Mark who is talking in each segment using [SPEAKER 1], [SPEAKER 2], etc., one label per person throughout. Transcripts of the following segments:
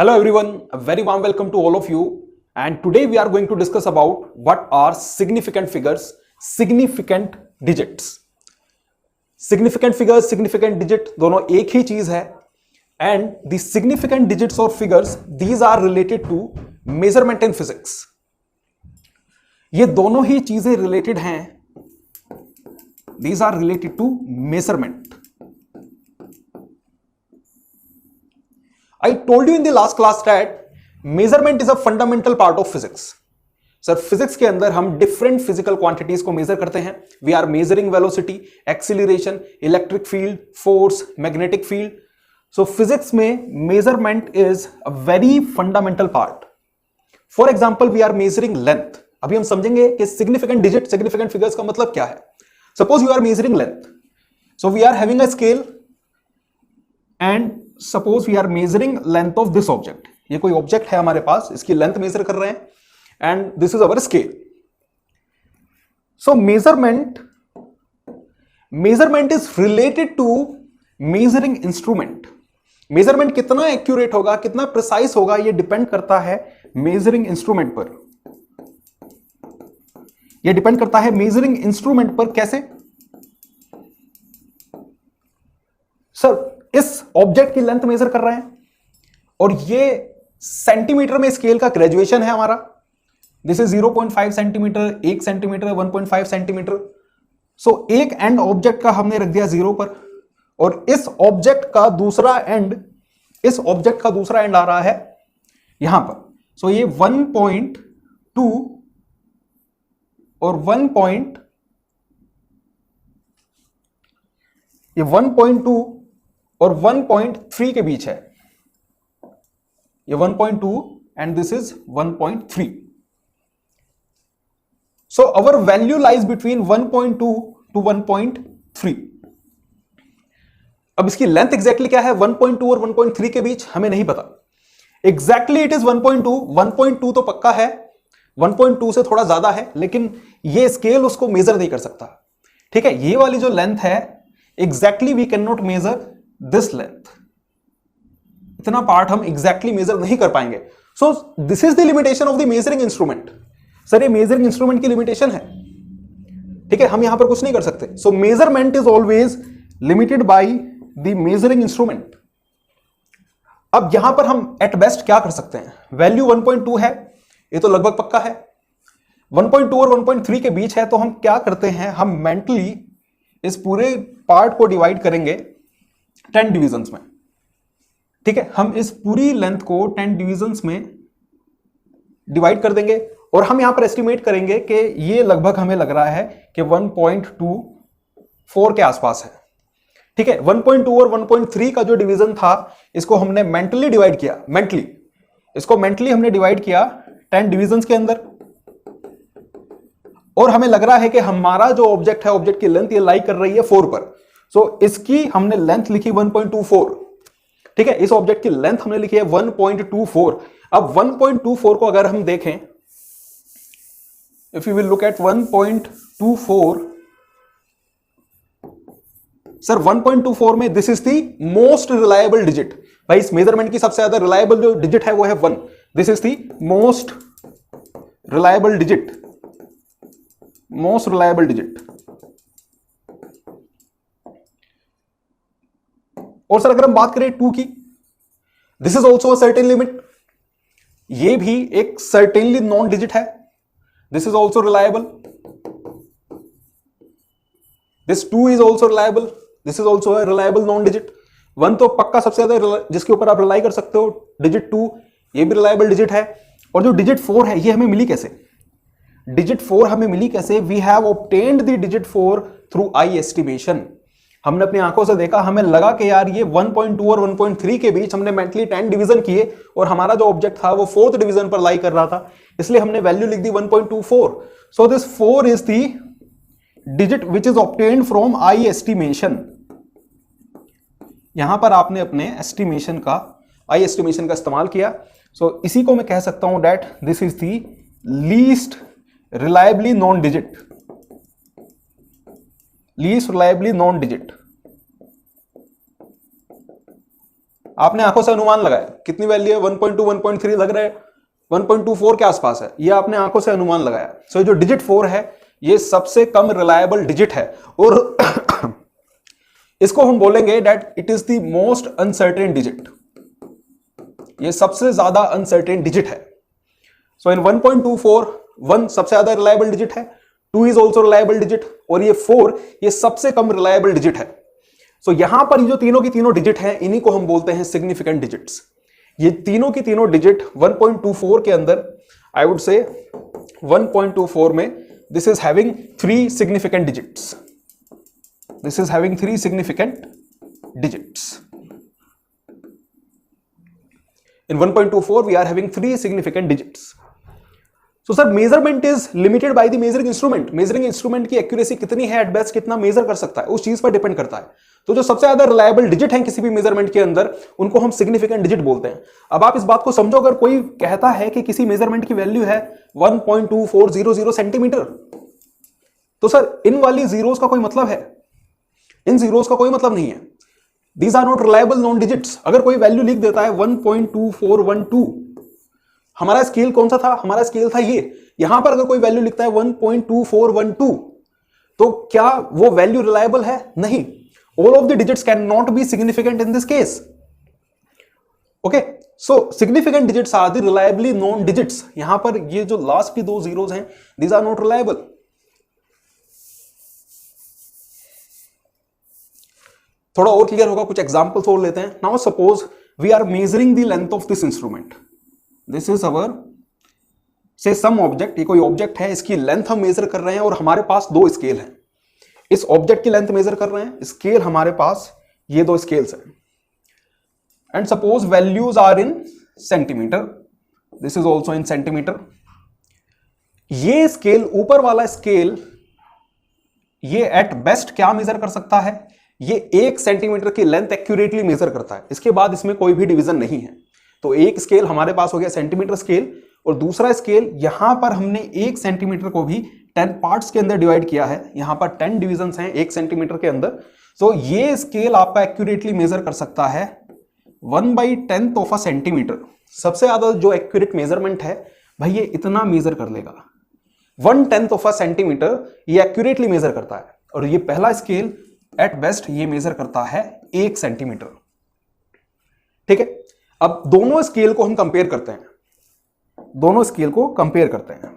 [SPEAKER 1] Hello everyone, a very warm welcome to all of you, and today we are going to discuss about what are significant figures, significant digits. Significant figures, significant digit दोनों एक ही चीज है, and the significant digits or figures these are related to measurement in physics. ये दोनों ही चीजें related हैं, these are related to measurement. I told you in the last class that measurement is a fundamental part of physics. Sir physics के अंदर हम different physical quantities को measure करते हैं. We are measuring velocity, acceleration, electric field, force, magnetic field. So physics में measurement is a very fundamental part. For example we are measuring length. अभी हम समझेंगे कि सिग्निफिकेंट डिजिट, सिग्निफिकेंट फिगर्स का मतलब क्या है. Suppose you are measuring length. So we are having a scale and suppose we are measuring length of this object. ये कोई ऑब्जेक्ट है हमारे पास, इसकी लेंथ मेजर कर रहे हैं and this is our scale. So measurement is related to measuring instrument. Measurement कितना accurate होगा, कितना प्रिसाइज होगा, ये डिपेंड करता है मेजरिंग इंस्ट्रूमेंट पर. ये डिपेंड करता है मेजरिंग इंस्ट्रूमेंट पर. कैसे सर, इस ऑब्जेक्ट की लेंथ मेजर कर रहे हैं और ये सेंटीमीटर में स्केल का ग्रेजुएशन है हमारा. This is 0.5 centimetre, 1 centimetre, 1.5 centimetre. So एक एंड ऑब्जेक्ट का हमने रख दिया 0 पर और इस ऑब्जेक्ट का दूसरा एंड आ रहा है यहां पर. सो ये 1.2 और 1.3 के बीच है. ये 1.2 and this is 1.3. So our value lies between 1.2 to 1.3. अब इसकी लेंथ एग्जैक्टली क्या है 1.2 और 1.3 के बीच, हमें नहीं पता. Exactly it is 1.2. 1.2 तो पक्का है, 1.2 से थोड़ा ज्यादा है, लेकिन ये स्केल उसको मेजर नहीं कर सकता. ठीक है, ये वाली जो लेंथ है exactly we can not measure this length. इतना पार्ट हम एग्जैक्टली मेजर नहीं कर पाएंगे. So this is the limitation of the measuring instrument. Sir ये मेजरिंग इंस्ट्रूमेंट की लिमिटेशन है. ठीक है, हम यहां पर कुछ नहीं कर सकते. सो measurement is always limited by the measuring instrument. अब यहां पर हम एट बेस्ट क्या कर सकते हैं, वैल्यू 1.2 है, ये तो लगभग पक्का है. 1.2 और 1.3 के बीच है, तो हम क्या करते हैं, हम मेंटली इस पूरे पार्ट को डिवाइड करेंगे 10 डिविजन्स में. ठीक है, हम इस पूरी लेंथ को 10 डिविजन्स में डिवाइड कर देंगे और हम यहां पर एस्टिमेट करेंगे कि ये लगभग हमें लग रहा है कि 1.24 के आसपास है. ठीक है, 1.2 और 1.3 का जो डिवीजन था इसको हमने मेंटली डिवाइड किया. मेंटली हमने डिवाइड किया 10 डिविजन्स के अंदर और हमें लग रहा है कि हमारा जो ऑब्जेक्ट है, ऑब्जेक्ट की लेंथ ये लाई कर रही है 4 पर. सो इसकी हमने लेंथ लिखी 1.24. ठीक है, इस ऑब्जेक्ट की लेंथ हमने लिखी है 1.24. अब 1.24 को अगर हम देखें, if you will look at 1.24, sir 1.24 में this is the most reliable digit. भाई इस मेजरमेंट की सबसे ज्यादा रिलायबल जो डिजिट है वो है 1. This is the most reliable digit. और सर अगर हम बात करें 2 की, this is also a certain limit. ये भी एक सर्टेनली नॉन डिजिट है. This is also reliable. This 2 is also reliable. This is also a reliable non digit. 1 तो पक्का सबसे ज्यादा जिसके ऊपर आप रिलाई कर सकते हो. डिजिट 2 ये भी रिलायबल डिजिट है. और जो डिजिट 4 है ये हमें मिली कैसे, we have obtained the digit 4 through eye estimation. हमने अपनी आंखों से देखा, हमें लगा कि यार ये 1.2 और 1.3 के बीच, हमने मेंटली 10 डिवीजन किए और हमारा जो ऑब्जेक्ट था वो 4th डिवीजन पर लाई कर रहा था, इसलिए हमने वैल्यू लिख दी 1.24. So this 4 is the digit which is obtained from I estimation. यहां पर आपने अपने आई एस्टिमेशन का इस्तेमाल किया. सो इसी को मैं कह सकता हूं that this is the least reliably non digit. आपने आंखों से अनुमान लगाया, कितनी वैल्यू है 1.2 1.3 लग रहा है 1.24 के आसपास है, ये आपने आंखों से अनुमान लगाया। सो जो डिजिट 4 है ये सबसे कम रिलायबल डिजिट है और इसको हम बोलेंगे that it is the most uncertain digit, ये सबसे ज्यादा अनसर्टेन डिजिट है। सो इन 1.24 1 सबसे ज्यादा रिलायबल डिजिट है, 2 इज ऑल्सो रिलायबल डिजिट और ये 4 ये सबसे कम रिलायबल डिजिट है। सो यहां पर ये जो तीनों की तीनों डिजिट हैं इन्हीं को हम बोलते हैं सिग्निफिकेंट डिजिट्स। ये तीनों की तीनों डिजिट 1.24 के अंदर आई वुड से 1.24 में this is having 3 significant digits, this is having 3 significant digits. In 1.24 we are having 3 significant digits. So sir measurement is limited by the measuring instrument. Measuring instrument की accuracy कितनी है, at best कितना major कर सकता है, उस चीज पर डिपेंड करता है। तो जो सबसे ज्यादा रिलायबल डिजिट है किसी भी मेजरमेंट के अंदर उनको हम सिग्निफिकेंट डिजिट बोलते हैं। अब आप इस बात को समझो, अगर कोई कहता है कि किसी मेजरमेंट की वैल्यू है 1.2400 सेंटीमीटर, तो सर इन वाली जीरोस का कोई मतलब है? इन जीरोस का कोई मतलब नहीं है। These are not reliable known digits। अगर कोई वैल्यू लिख देता है 1.2412, हमारा स्केल कौन सा था? हमारा स्केल था ये। यहां पर अगर कोई वैल्यू लिखता है 1.2412, तो क्या वो वैल्यू रिलायबल है? नहीं। All of the digits cannot be significant in this case। Okay, so significant digits are the reliably known digits। यहां पर ये जो लास्ट की 2 जीरोस हैं, these are not reliable। थोड़ा और क्लियर होगा, कुछ एग्जांपल्स और लेते हैं। Now suppose we are measuring the length of this instrument, this is our say some object, ये कोई ऑब्जेक्ट है, इसकी लेंथ हम मेजर कर रहे हैं और हमारे पास 2 स्केल हैं। इस ऑब्जेक्ट की लेंथ मेजर कर रहे हैं, स्केल हमारे पास ये 2 स्केल्स हैं and suppose values are in centimetre, this is also in centimetre. ये स्केल, ऊपर वाला स्केल, ये एट बेस्ट क्या मेजर कर सकता है? ये 1 सेंटीमीटर की लेंथ एक्यूरेटली मेजर करता है, इसके बाद इसमें कोई भी डिवीजन नहीं है। तो एक स्केल हमारे पास हो गया सेंटीमीटर स्केल, और दूसरा स्केल यहां पर हमने 1 सेंटीमीटर को भी 10 पार्ट्स के अंदर डिवाइड किया है, यहां पर 10 डिविजन्स हैं 1 सेंटीमीटर के अंदर। तो ये स्केल आपका एक्यूरेटली मेजर कर सकता है 1/10 ऑफ अ सेंटीमीटर। सबसे ज्यादा जो एक्यूरेट मेजरमेंट है भाई ये इतना मेजर कर लेगा, 1/10 ऑफ अ सेंटीमीटर ये एक्यूरेटली मेजर करता है। और ये पहला स्केल एट बेस्ट ये मेजर करता है 1 सेंटीमीटर। ठीक है, अब दोनों स्केल को हम कंपेयर करते हैं, दोनों स्केल को कंपेयर करते हैं।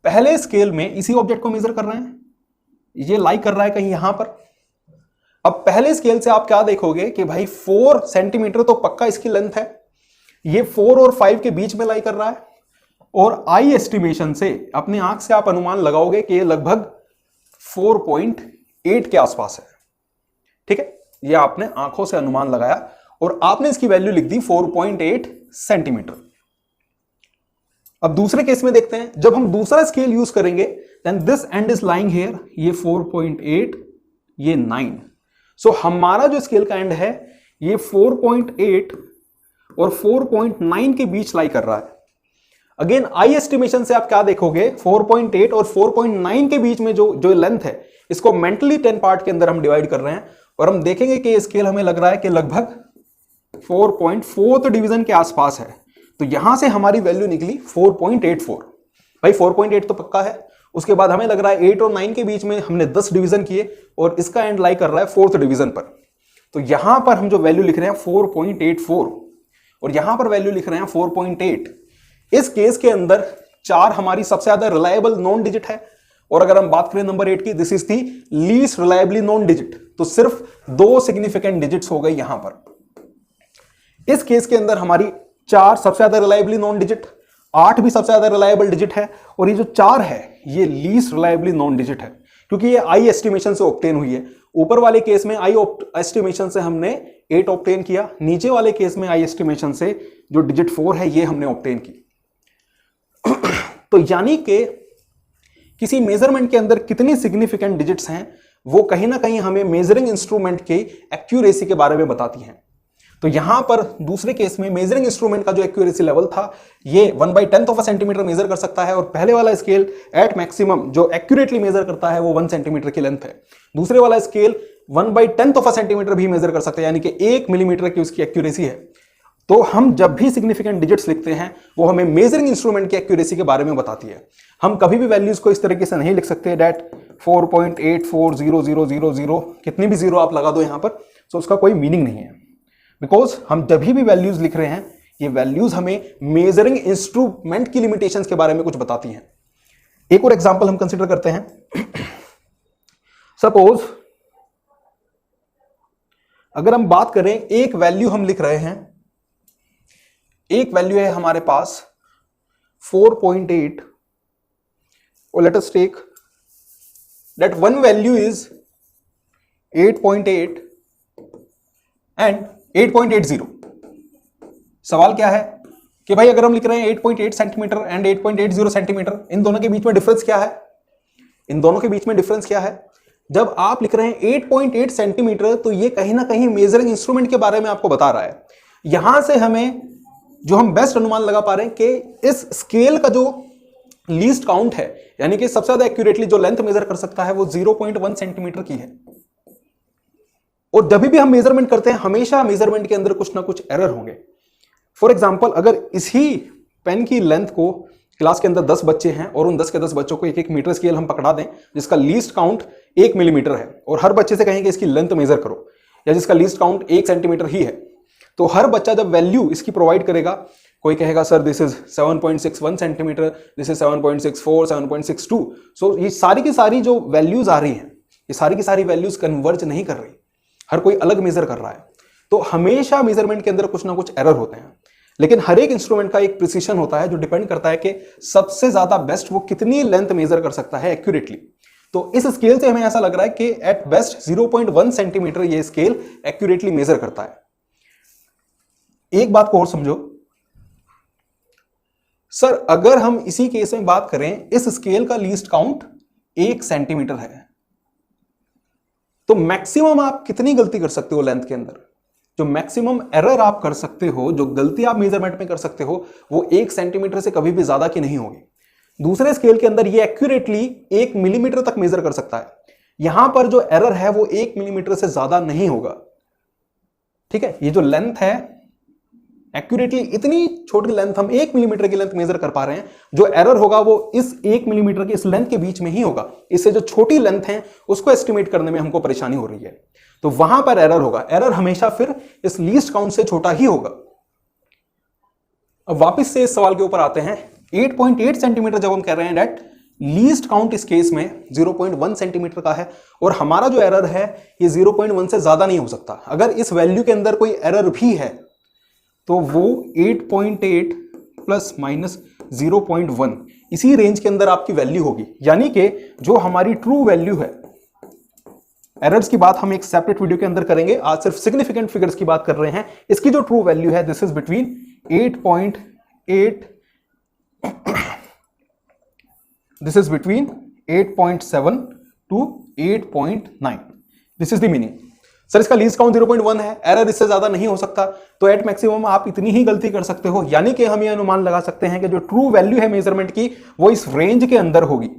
[SPEAKER 1] पहले स्केल में इसी ऑब्जेक्ट को मेजर कर रहे हैं, ये लाई कर रहा है कहीं यहां पर। अब पहले स्केल से आप क्या देखोगे कि भाई 4 सेंटीमीटर तो पक्का इसकी लेंथ है, ये 4 और 5 के बीच में लाई कर रहा है, और आई एस्टिमेशन से, अपनी आंख से आप अनुमान लगाओगे कि ये लगभग 4.8 के आसपास है। ठीक है, ये आपने आंखों से अनुमान लगाया और आपने इसकी वैल्यू लिख दी 4.8 सेंटीमीटर। अब दूसरे केस में देखते हैं, जब हम दूसरा स्केल यूज करेंगे then this end is lying here, ये 4.8, ये 9। सो हमारा जो स्केल का एंड है ये 4.8 और 4.9 के बीच लाई कर रहा है। अगेन आई एस्टिमेशन से आप क्या देखोगे, 4.8 और 4.9 के बीच में जो लेंथ है, इसको मेंटली 10 पार्ट के अंदर हम डिवाइड कर रहे हैं और हम देखेंगे कि स्केल हमें लग रहा है कि लगभग 4.4 डिवीजन के आसपास है। तो यहां से हमारी वैल्यू निकली 4.84। भाई 4.8 तो पक्का है, उसके बाद हमें लग रहा है 8 और 9 के बीच में हमने 10 डिवीजन किए और इसका एंड लाई कर रहा है 4th डिवीजन पर। तो यहां पर हम जो वैल्यू लिख रहे हैं 4.84 और यहां पर वैल्यू लिख रहे हैं 4.8। इस केस के अंदर 4 हमारी सबसे ज्यादा रिलायबल नॉन डिजिट है, और अगर हम बात करें नंबर 8 की, this is the least reliably non digit. तो सिर्फ 2 सिग्निफिकेंट डिजिट्स हो गए यहां पर। इस केस के अंदर हमारी 4 सबसे ज्यादा रिलायबली नॉन डिजिट, 8 भी सबसे ज्यादा रिलायबल डिजिट है, और ये जो 4 है ये लीस्ट रिलायबली नॉन डिजिट है, क्योंकि ये आई एस्टिमेशन से ऑब्टेन हुई है। ऊपर वाले केस में आई एस्टिमेशन से हमने 8 ऑब्टेन किया, नीचे वाले केस में आई एस्टिमेशन से जो डिजिट 4 है ये हमने ऑब्टेन की। तो यानी कि किसी मेजरमेंट के अंदर कितनी सिग्निफिकेंट डिजिट्स हैं वो कहीं ना कहीं हमें मेजरिंग इंस्ट्रूमेंट की एक्यूरेसी के बारे में बताती हैं। तो यहां पर दूसरे केस में मेजरिंग इंस्ट्रूमेंट का जो एक्यूरेसी लेवल था ये 1/10 ऑफ अ सेंटीमीटर मेजर कर सकता है, और पहले वाला स्केल एट मैक्सिमम जो एक्यूरेटली मेजर करता है वो 1 सेंटीमीटर की लेंथ है। दूसरे वाला स्केल 1/10 ऑफ अ सेंटीमीटर भी मेजर कर सकते हैं, यानी कि 1 मिलीमीटर की उसकी एक्यूरेसी है। तो हम जब भी सिग्निफिकेंट डिजिट्स लिखते हैं वो हमें मेजरिंग इंस्ट्रूमेंट की एक्यूरेसी के बारे में बताती है। हम कभी भी वैल्यूज को इस तरीके से नहीं लिख सकते डेट 4.840000 कितनी भी जीरो आप लगा दो यहां पर, तो उसका कोई मीनिंग नहीं है, बिकॉज हम जब भी वैल्यूज लिख रहे हैं ये वैल्यूज हमें मेजरिंग इंस्ट्रूमेंट की लिमिटेशंस के बारे में कुछ बताती हैं। एक और एग्जांपल हम कंसीडर करते हैं। सपोज अगर हम बात करें, एक वैल्यू हम लिख रहे हैं, एक वैल्यू है हमारे पास 4.8 और let us take that one value is 8.8 and 8.80। सवाल क्या है कि भाई अगर हम लिख रहे हैं 8.8 सेंटीमीटर एंड 8.80 सेंटीमीटर, इन दोनों के बीच में डिफरेंस क्या है? इन दोनों के बीच में डिफरेंस क्या है? जब आप लिख रहे हैं 8.8 सेंटीमीटर तो ये कहीं ना कहीं मेजरिंग इंस्ट्रूमेंट के बारे में आपको बता रहा है। यहां से हमें जो हम बेस्ट अनुमान लगा पा रहे हैं कि इस स्केल का जो लीस्ट काउंट है, यानी कि सबसे ज्यादा एक्यूरेटली जो लेंथ मेजर कर सकता है वो 0.1 सेंटीमीटर की है। और जब भी हम मेजरमेंट करते हैं हमेशा मेजरमेंट के अंदर कुछ ना कुछ एरर होंगे। फॉर एग्जाम्पल, अगर इसी पेन की लेंथ को क्लास के अंदर 10 बच्चे हैं और उन 10 के 10 बच्चों को एक एक मीटर स्केल हम पकड़ा दें जिसका लीस्ट काउंट 1 मिलीमीटर है, और हर बच्चे से कहेंगे इसकी लेंथ मेजर करो, या जिसका लीस्ट काउंट 1 सेंटीमीटर ही है, तो हर बच्चा जब वैल्यू इसकी प्रोवाइड करेगा, कोई कहेगा sir this is 7.61 centimetre, this is 7.64, 7.62। सो ये सारी की सारी जो वैल्यूज आ रही हैं, ये सारी की सारी वैल्यूज कन्वर्ज नहीं कर रही, हर कोई अलग मेजर कर रहा है। तो हमेशा मेजरमेंट के अंदर कुछ ना कुछ एरर होते हैं, लेकिन हर एक इंस्ट्रूमेंट का एक प्रिसीशन होता है जो डिपेंड करता है कि सबसे ज्यादा बेस्ट वो कितनी लेंथ मेजर कर सकता है एक्यूरेटली। तो इस स्केल से हमें ऐसा लग रहा है कि एट बेस्ट 0.1 सेंटीमीटर ये स्केल एक्यूरेटली मेजर करता है। एक बात को और समझो सर, अगर हम इसी केस में बात करें, इस स्केल का लीस्ट काउंट 1 सेंटीमीटर है, तो मैक्सिमम आप कितनी गलती कर सकते हो लेंथ के अंदर? जो मैक्सिमम एरर आप कर सकते हो, जो गलती आप मेजरमेंट में कर सकते हो, वो 1 सेंटीमीटर से कभी भी ज्यादा की नहीं होगी। दूसरे स्केल के अंदर ये एक्यूरेटली 1 मिलीमीटर तक मेजर कर सकता है। यहां पर जो एरर है वो 1 मिलीमीटर से ज्यादा नहीं होगा। ठीक है, ये जो लेंथ है एक्यूरेटली इतनी छोटी लेंथ, हम 1 मिलीमीटर की लेंथ मेजर कर पा रहे हैं, जो एरर होगा वो इस 1 मिलीमीटर की इस लेंथ के बीच में ही होगा। इससे जो छोटी लेंथ है उसको एस्टिमेट करने में हमको परेशानी हो रही है, तो वहां पर एरर होगा। एरर हमेशा फिर इस लीस्ट काउंट से छोटा ही होगा। अब वापस से इस सवाल के ऊपर आते हैं। 8.8 सेंटीमीटर जब हम कह रहे हैं डेट लीस्ट काउंट इस केस में 0.1 सेंटीमीटर का है, और हमारा जो एरर है ये 0.1 से ज्यादा नहीं हो सकता। अगर इस वैल्यू के अंदर कोई एरर भी है तो वो 8.8 प्लस माइनस 0.1 इसी रेंज के अंदर आपकी वैल्यू होगी। यानी कि जो हमारी ट्रू वैल्यू है, एरर्स की बात हम एक सेपरेट वीडियो के अंदर करेंगे, आज सिर्फ सिग्निफिकेंट फिगर्स की बात कर रहे हैं। इसकी जो ट्रू वैल्यू है this is between 8.8 this is between 8.7 to 8.9। This is the meaning. Sir इसका लीस्ट काउंट 0.1 है, एरर इससे ज्यादा नहीं हो सकता, तो एट मैक्सिमम आप इतनी ही गलती कर सकते हो। यानी कि हम ये अनुमान लगा सकते हैं कि जो ट्रू वैल्यू है मेजरमेंट की वो इस रेंज के अंदर होगी।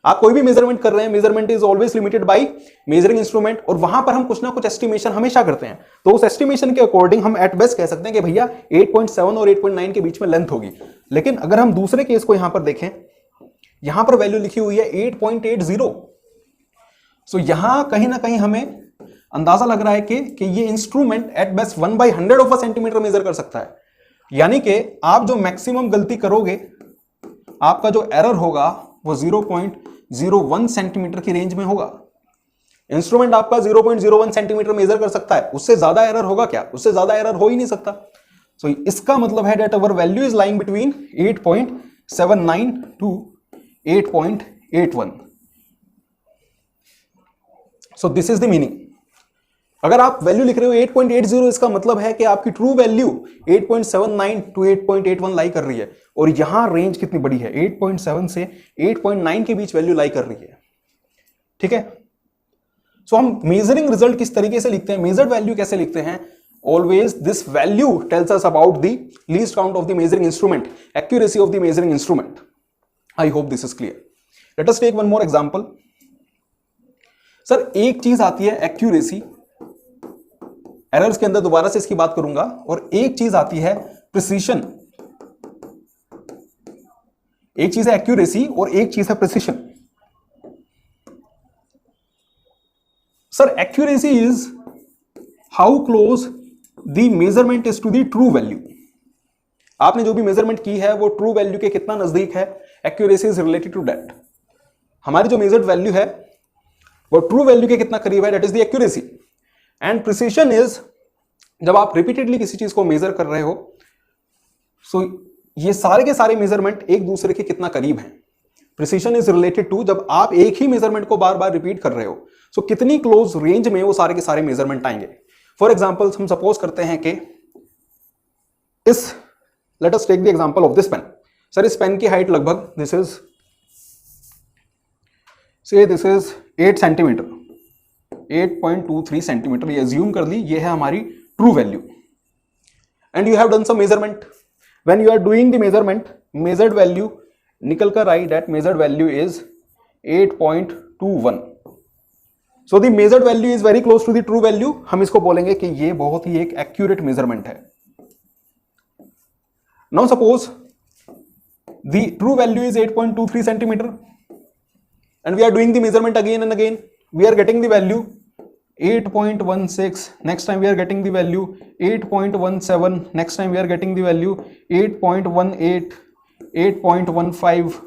[SPEAKER 1] आप कोई भी मेजरमेंट कर रहे हैं, measurement is always limited by measuring instrument, और वहां पर हम कुछ ना कुछ एस्टिमेशन हमेशा करते हैं। तो उस एस्टिमेशन के अकॉर्डिंग हम एट बेस्ट कह सकते हैं कि भैया 8.7 और 8.9 के बीच में लेंथ होगी। लेकिन अगर हम दूसरे केस को यहां पर देखें, यहां पर वैल्यू लिखी हुई है 8.80, सो यहां कहीं ना कहीं हमें अंदाजा लग रहा है कि ये instrument at best 1/100 of a centimetre measure कर सकता है। यानी कि आप जो मैक्सिमम गलती करोगे, आपका जो एरर होगा वो 0.01 सेंटीमीटर की रेंज में होगा। इंस्ट्रूमेंट आपका 0.01 सेंटीमीटर मेजर कर सकता है, उससे ज्यादा एरर होगा क्या? उससे ज्यादा एरर हो ही नहीं सकता। सो इसका मतलब है that our value is lying between 8.79 to 8.81। So this is the meaning. अगर आप वैल्यू लिख रहे हो 8.80, इसका मतलब है कि आपकी ट्रू वैल्यू 8.79 टू 8.81 लाई कर रही है, और यहां रेंज कितनी बड़ी है, 8.7 से 8.9 के बीच वैल्यू लाई कर रही है। ठीक है, सो हम मेजरिंग रिजल्ट किस तरीके से लिखते हैं, मेजर्ड वैल्यू कैसे लिखते हैं? Always this value tells us about the least count of the measuring instrument, accuracy of the measuring instrument. I hope this is clear. Let us take one more example. Sir एक चीज आती है accuracy, errors के अंदर दोबारा से इसकी बात करूंगा, और एक चीज आती है प्रिसीशन। एक चीज है एक्यूरेसी और एक चीज है precision. Sir accuracy is how close the measurement is to the true value. आपने जो भी मेजरमेंट की है वो ट्रू वैल्यू के कितना नजदीक है, accuracy is related to that. हमारी जो मेजर्ड वैल्यू है वो ट्रू वैल्यू के कितना करीब है, that is the accuracy. And precision is जब आप रिपीटेडली किसी चीज को मेजर कर रहे हो, सो ये सारे के सारे मेजरमेंट एक दूसरे के कितना करीब हैं। प्रिसीशन इज रिलेटेड टू जब आप एक ही मेजरमेंट को बार बार रिपीट कर रहे हो, सो कितनी क्लोज रेंज में वो सारे के सारे मेजरमेंट आएंगे। फॉर एग्जाम्पल हम सपोज करते हैं कि इस, let us take the example of this pen. Sir इस पेन की हाइट लगभग दिस इज 8 सेंटीमीटर, 8.23 सेंटीमीटर, ये अज्यूम कर ली, ये है हमारी true value. And you have done some measurement, when you are doing the measurement, measured value निकल कर आई, that measured value is 8.21। So the measured value is very close to the true value. हम इसको बोलेंगे कि ये बहुत ही एक एक्यूरेट मेजरमेंट है। Now suppose the true value is 8.23 centimetre and we are doing the measurement again and again. We are getting the value 8.16, next time we are getting the value 8.17, next time we are getting the value 8.18, 8.15.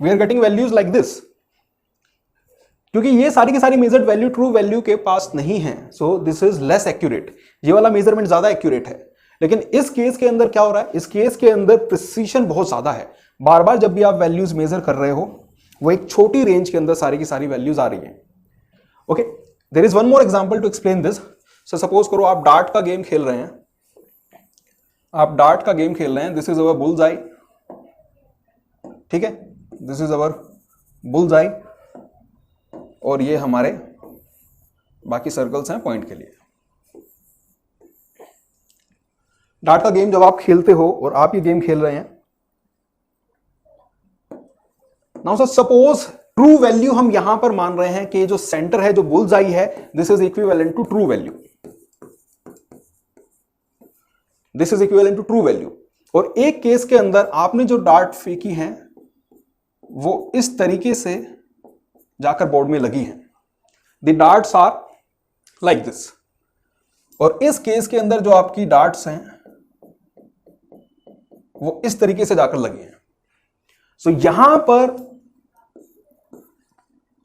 [SPEAKER 1] We are getting values like this. क्योंकि ये सारी की सारी measured value true value के पास नहीं है, सो this is less accurate. ये वाला मेजरमेंट ज्यादा एक्यूरेट है। लेकिन इस केस के अंदर क्या हो रहा है, इस केस के अंदर प्रिसीशन बहुत ज्यादा है। बार बार जब भी आप वैल्यूज मेजर कर रहे हो, वो एक छोटी रेंज के अंदर सारी की सारी वैल्यूज आ रही हैं। Okay, there is one more example to explain this. So suppose करो आप डार्ट का गेम खेल रहे हैं, आप डार्ट का गेम खेल रहे हैं, दिस इज अवर बुल्स आई, ठीक है, दिस इज अवर बुल्स आई, और ये हमारे बाकी सर्कल्स हैं पॉइंट के लिए। डार्ट का गेम जब आप खेलते हो और आप ये गेम खेल रहे हैं, now sir suppose true value हम यहां पर मान रहे हैं कि जो सेंटर है, जो बुल्स आई है, this is equivalent to true value, this is equivalent to true value. और एक केस के अंदर आपने जो डार्ट फेंकी हैं वो इस तरीके से जाकर बोर्ड में लगी हैं, the darts are like this. और इस केस के अंदर जो आपकी डार्ट्स हैं वो इस तरीके से जाकर लगी हैं। सो यहां पर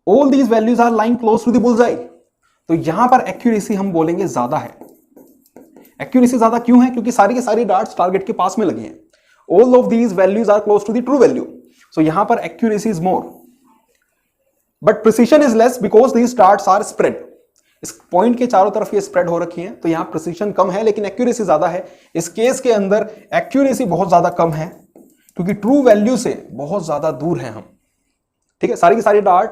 [SPEAKER 1] all these values are lying close to the bullseye, तो यहां पर एक्यूरेसी हम बोलेंगे ज्यादा है। एक्यूरेसी ज्यादा क्यों है, क्योंकि सारी की सारी डार्ट्स टारगेट के पास में लगी हैं। all of these values are close to the true value, so यहां पर accuracy is more, but precision is less because these darts are spread। इस पॉइंट के चारों तरफ ये स्प्रेड हो रखी हैं, तो यहां प्रिसीशन कम है लेकिन एक्यूरेसी ज्यादा है। इस केस के अंदर एक्यूरेसी बहुत ज्यादा कम है क्योंकि ट्रू वैल्यू से बहुत ज्यादा दूर है हम, ठीक है। सारी की सारी डार्ट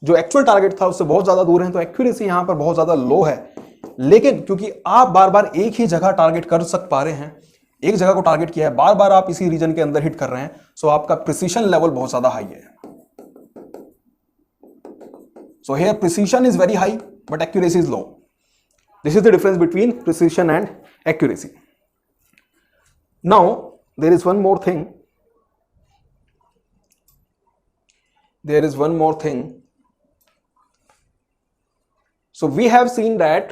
[SPEAKER 1] जो एक्चुअल टारगेट था उससे बहुत ज्यादा दूर है, तो एक्यूरेसी यहां पर बहुत ज्यादा लो है। लेकिन क्योंकि आप बार बार एक ही जगह टारगेट कर पा रहे हैं, एक जगह को टारगेट किया है, बार बार आप इसी रीजन के अंदर हिट कर रहे हैं, सो आपका प्रिसीशन लेवल बहुत ज्यादा हाई है। So here precision is very high but accuracy is low. This is the difference between precision and accuracy. Now there is one more thing, there is one more thing. So we have seen that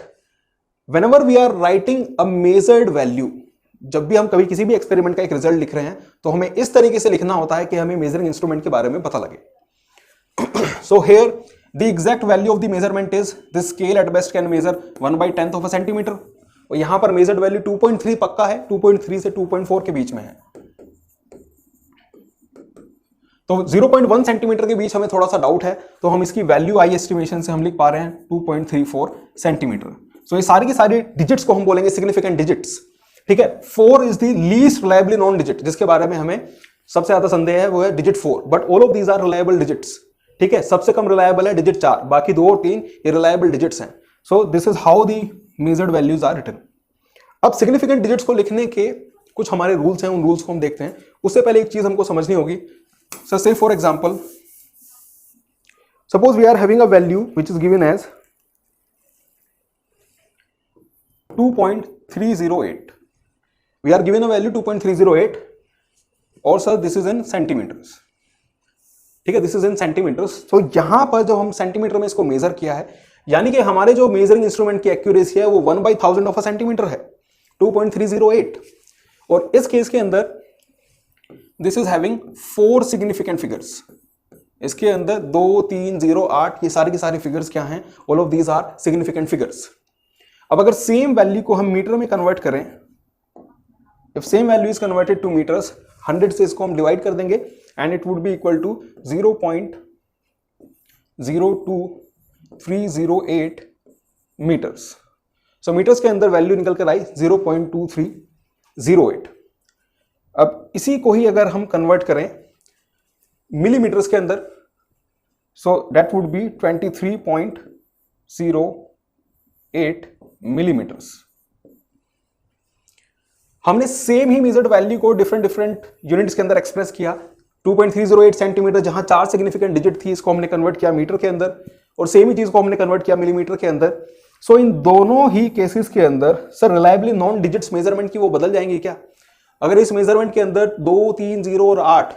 [SPEAKER 1] whenever we are writing a measured value, जब भी हम कभी किसी भी experiment का एक result लिख रहे हैं तो हमें इस तरीके से लिखना होता है कि हमें मेजरिंग इंस्ट्रूमेंट के बारे में पता लगे। So here the exact value of the measurement is this scale at best can measure 1/10 of a centimeter, और यहां पर मेजर्ड वैल्यू 2.3 पक्का है, 2.3 से 2.4 के बीच में है। तो 0.1 सेंटीमीटर के बीच हमें थोड़ा सा डाउट है, तो हम इसकी वैल्यू आई एस्टिमेशन से हम लिख पा रहे हैं 2.34 सेंटीमीटर। सो ये सारी की सारी डिजिट्स को हम बोलेंगे सिग्निफिकेंट डिजिट्स, ठीक है। 4 is the least reliably known digit, जिसके बारे में हमें सबसे ज्यादा संदेह है, वो है digit 4, but all of these are reliable digits, ठीक है। सबसे कम रिलायबल है डिजिट 4, बाकी 2 और 3 ये रिलायबल डिजिट्स हैं। So this is how the measured values are written. अब सिग्निफिकेंट डिजिट्स को लिखने के कुछ हमारे रूल्स हैं, उन रूल्स को हम देखते हैं। उससे पहले एक चीज हमको समझनी होगी। So say for example Suppose we are having a value which is given as 2.308. We are given a value 2.308 और sir this is in centimetres, ठीक है, दिस इज इन सेंटीमीटर्स। तो यहां पर जब हम सेंटीमीटर में इसको मेजर किया है, यानी कि हमारे जो मेजरिंग इंस्ट्रूमेंट की एक्यूरेसी है वो 1/1000 ऑफ अ सेंटीमीटर है, 2.308। और इस केस के अंदर this is having 4 significant figures. इसके अंदर 2, 3, 0, 8 ये सारी की सारी फिगर्स क्या हैं? All of these are significant figures. अब अगर सेम वैल्यू को हम मीटर में कन्वर्ट करें, if same value is converted to metres, 100 से इसको हम डिवाइड कर देंगे and it would be equal to 0.02308 metres. So metres के अंदर वैल्यू निकल कर आई 0.2308। अब इसी को ही अगर हम कन्वर्ट करें मिलीमीटर्स के अंदर, so that would be 23.08 millimetres. हमने सेम ही मेजर्ड वैल्यू को डिफरेंट यूनिट्स के अंदर एक्सप्रेस किया। 2.308 सेंटीमीटर जहां 4 सिग्निफिकेंट डिजिट थी, इसको हमने कन्वर्ट किया मीटर के अंदर, और सेम ही चीज को हमने कन्वर्ट किया मिलीमीटर के अंदर। सो इन दोनों ही केसेस के अंदर sir reliably non digits measurement की वो बदल जाएंगी क्या? अगर इस मेजरमेंट के अंदर 2, 3, 0 और 8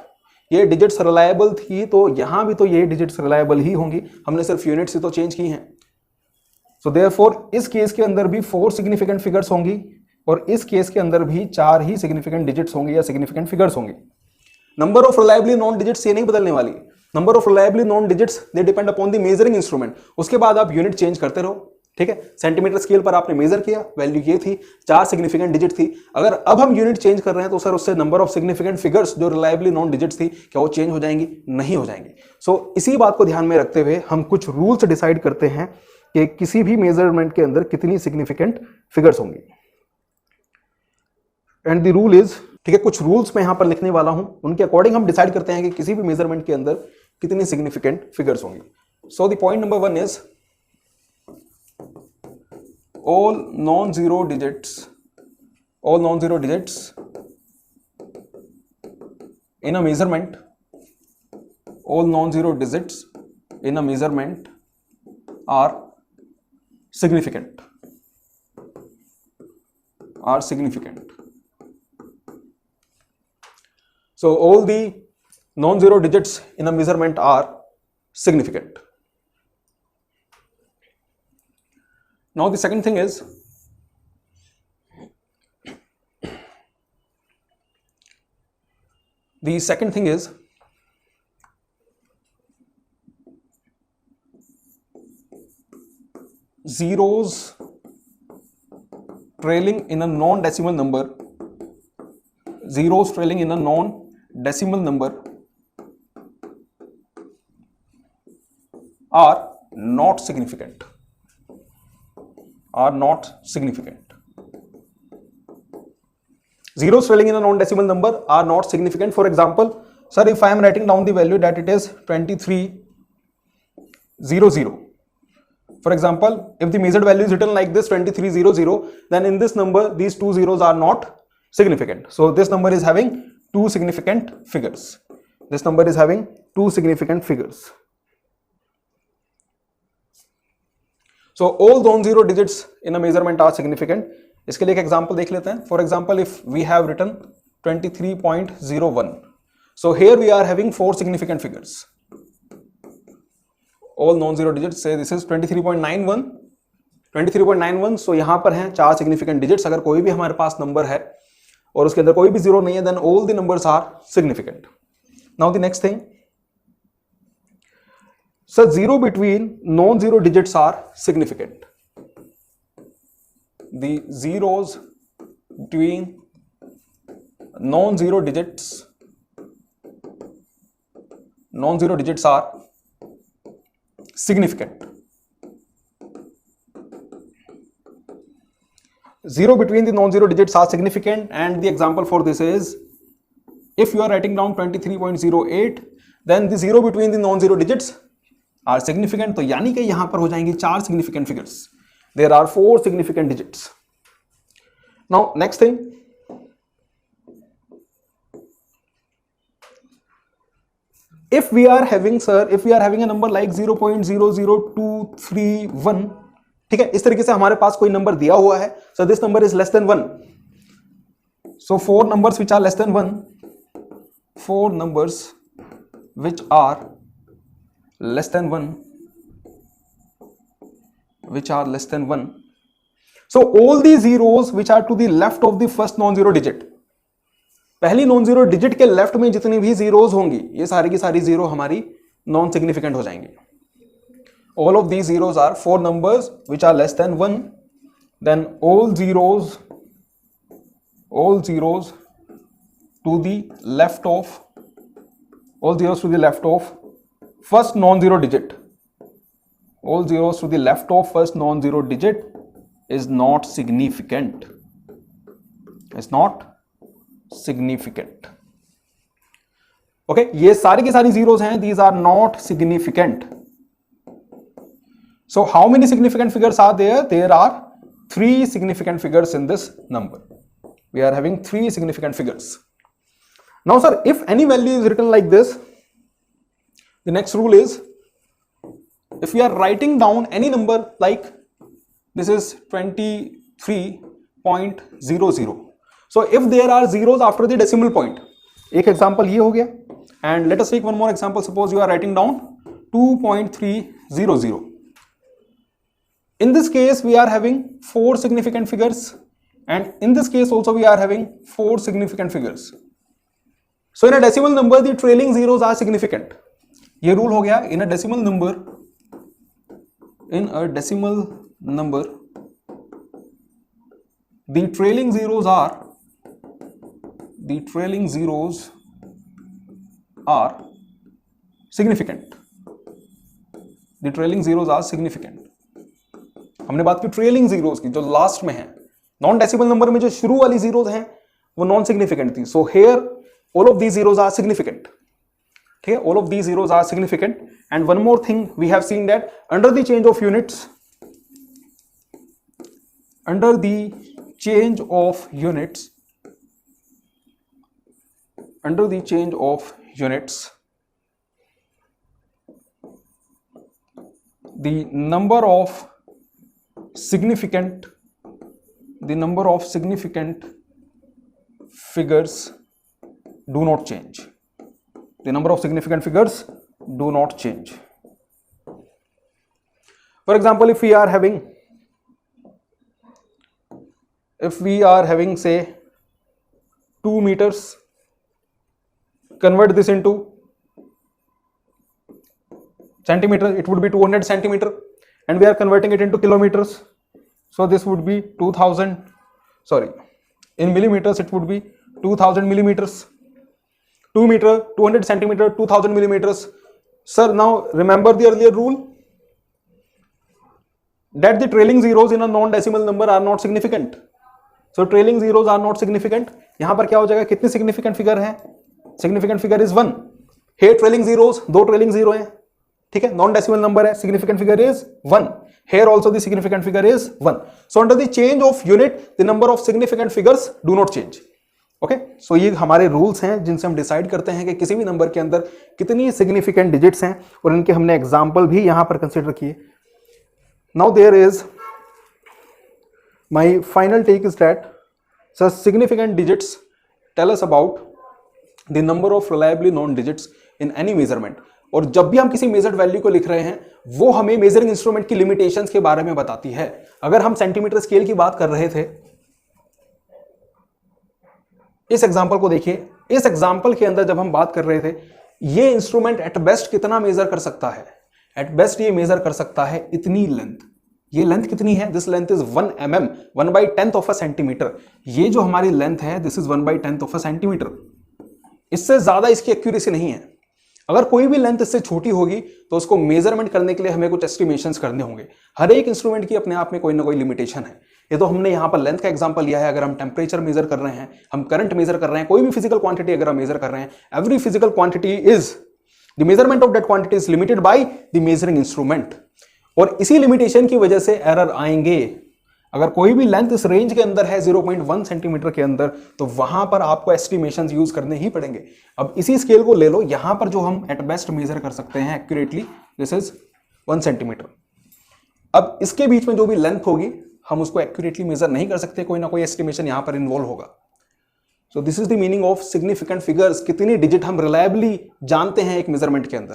[SPEAKER 1] ये डिजिट्स रिलायबल थी, तो यहां भी तो ये डिजिट्स रिलायबल ही होंगी, हमने सिर्फ यूनिट्स ही तो चेंज की हैं। सो देयरफॉर इस केस के अंदर भी 4 सिग्निफिकेंट फिगर्स होंगी और इस केस के अंदर भी 4 ही सिग्निफिकेंट डिजिट्स होंगे या सिग्निफिकेंट फिगर्स होंगे। Number of reliably non digits ये नहीं बदलने वाली। Number of reliably non digits they depend upon the measuring instrument. उसके बाद आप यूनिट चेंज करते रहो, ठीक है। सेंटीमीटर स्केल पर आपने मेजर किया, वैल्यू ये थी, 4 सिग्निफिकेंट डिजिट थी। अगर अब हम यूनिट चेंज कर रहे हैं तो सर उससे नंबर ऑफ सिग्निफिकेंट फिगर्स जो रिलायबली नॉन डिजिट्स थी, क्या वो चेंज हो जाएंगी? नहीं हो जाएंगी। सो इसी बात को ध्यान में रखते हुए हम कुछ रूल्स डिसाइड करते हैं कि किसी भी मेजरमेंट के अंदर कितनी सिग्निफिकेंट फिगर्स होंगी। एंड द रूल इज, ठीक है, कुछ रूल्स मैं यहां पर लिखने वाला हूं, उनके अकॉर्डिंग हम डिसाइड करते हैं कि किसी भी मेजरमेंट के अंदर कितनी सिग्निफिकेंट फिगर्स होंगी। So the point number 1 is all non-zero digits in a measurement, all non-zero digits in a measurement are significant. So all the non-zero digits in a measurement are significant. Now the second thing is, zeros trailing in a non-decimal number, are not significant. Zeros trailing in a non-decimal number are not significant. For example, sir, if I am writing down the value that it is 2300, for example, if the measured value is written like this 2300, then in this number these 2 zeros are not significant. So this number is having 2 significant figures. So all non-zero digits in a measurement are significant. इसके लिए एक example देख लेते हैं. For example, if we have written 23.01, so here we are having 4 significant figures. All non-zero digits, say this is 23.91. So यहाँ पर हैं 4 significant digits. अगर कोई भी हमारे पास नंबर है और उसके अंदर कोई भी जीरो नहीं है, then all the numbers are significant. Now the next thing. So zero between non-zero digits are significant. The zeros between non-zero digits are significant. Zero between the non-zero digits are significant, and the example for this is, if you are writing down 23.08, then the zero between the non-zero digits are significant. तो यानी कि यहां पर हो जाएंगी 4 significant figures. There are 4 significant digits. Now next thing, if we are having a number like 0.00231, ठीक है, इस तरीके से हमारे पास कोई नंबर दिया हुआ है, so this number is less than 1. So 4 numbers which are less than 1, 4 numbers which are less than 1, so all these zeros which are to the left of the first non-zero digit, पहली non zero digit के left में जितनी भी zeros होंगी ये सारी की सारी जीरो हमारी नॉन सिग्निफिकेंट हो जाएंगी. All of these zeros are 4 numbers which are less than 1. Then all zeros to the left of first non-zero digit. All zeros to the left of first non-zero digit is not significant. It's not significant. Okay, ये सारी की सारी zeros हैं. These are not significant. So how many significant figures are there? There are 3 significant figures in this number. We are having 3 significant figures. Now sir, if any value is written like this, the next rule is, if we are writing down any number like this is 23.00, so if there are zeros after the decimal point, एक example ये हो गया, and let us take one more example. Suppose you are writing down 2.300. In this case we are having 4 significant figures, and in this case also we are having 4 significant figures. So in a decimal number the trailing zeros are significant. ये rule हो गया. In a decimal number the trailing zeros are significant. The trailing zeros are significant. हमने बात की trailing zeros की, जो last में है. नॉन डेसिमल नंबर में जो शुरू वाली जीरोस हैं वो नॉन सिग्निफिकेंट थी. So here all of these zeros are significant. ठीक है, all of these zeros are significant. And one more thing we have seen that under the change of units, the number of significant figures do not change. The number of significant figures do not change. For example, if we are having say 2 meters, convert this into centimeter, it would be 200 centimeter, and we are converting it into kilometers, so this would be 2000, in millimeters it would be 2000 millimeters. 2 meter, 200 centimeter, 2000 millimeters. Sir, now remember the earlier rule that the trailing zeros in a non-decimal number are not significant. So trailing zeros are not significant. यहां पर क्या हो जाएगा, कितनी significant figure है? Significant figure is 1. Here trailing zeros, 2 trailing zero हैं. ठीक है, नॉन डेसिमल नंबर है, significant figure is 1. Here also the significant figure is 1. So under the change of unit, the number of significant figures do not change. Okay, so ये हमारे rules हैं जिनसे हम decide करते हैं कि किसी भी नंबर के अंदर कितनी सिग्निफिकेंट डिजिट्स हैं, और इनके हमने एग्जाम्पल भी यहां पर कंसिडर किए. Now there is my final take is that sir significant digits tell us about the number of reliably known digits in any measurement. और जब भी हम किसी मेजर्ड वैल्यू को लिख रहे हैं वो हमें मेजरिंग इंस्ट्रूमेंट की लिमिटेशंस के बारे में बताती है. अगर हम सेंटीमीटर स्केल की बात कर रहे थे, इस एग्जांपल को देखिए. इस एग्जांपल के अंदर जब हम बात कर रहे थे, ये इंस्ट्रूमेंट एट बेस्ट कितना मेजर कर सकता है? एट बेस्ट ये मेजर कर सकता है इतनी लेंथ. ये लेंथ कितनी है? This length is 1 mm, 1/10 of a centimetre. ये जो हमारी लेंथ है this is 1/10 of a centimetre. इससे ज्यादा इसकी एक्यूरेसी नहीं है. अगर कोई भी लेंथ इससे छोटी होगी तो उसको मेजरमेंट करने के लिए हमें कुछ एस्टिमेशंस करने होंगे. हर एक इंस्ट्रूमेंट की अपने आप में कोई ना कोई लिमिटेशन है. ये तो हमने यहां पर लेंथ का एग्जांपल लिया है. अगर हम टेम्परेचर मेजर कर रहे हैं, हम करंट मेजर कर रहे हैं, कोई भी फिजिकल क्वांटिटी अगर हम मेजर कर रहे हैं, every physical quantity is the measurement of that quantity is limited by the measuring instrument. और इसी लिमिटेशन की वजह से एरर आएंगे. अगर कोई भी लेंथ इस रेंज के अंदर है 0.1 सेंटीमीटर के अंदर, तो वहां पर आपको एस्टिमेशन यूज करने ही पड़ेंगे। अब इसी स्केल को ले लो, यहां पर जो हम एट बेस्ट मेजर कर सकते हैं एक्यूरेटली, दिस इज 1 सेंटीमीटर। अब इसके बीच में जो भी लेंथ होगी हम उसको एक्यूरेटली मेजर नहीं कर सकते, कोई ना कोई एस्टिमेशन यहां पर इन्वॉल्व होगा। So this is the meaning of significant figures, कितनी डिजिट हम रिलायबली जानते हैं एक मेजरमेंट के अंदर।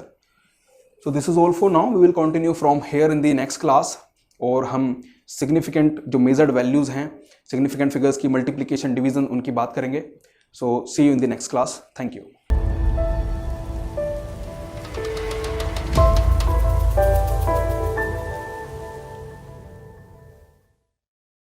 [SPEAKER 1] So this is all for now, we will continue from here in the next class, और हम सिग्निफिकेंट जो मेजर्ड वैल्यूज हैं, सिग्निफिकेंट फिगर्स की मल्टीप्लिकेशन, डिवीजन, उनकी बात करेंगे। So see you in the next class. Thank you.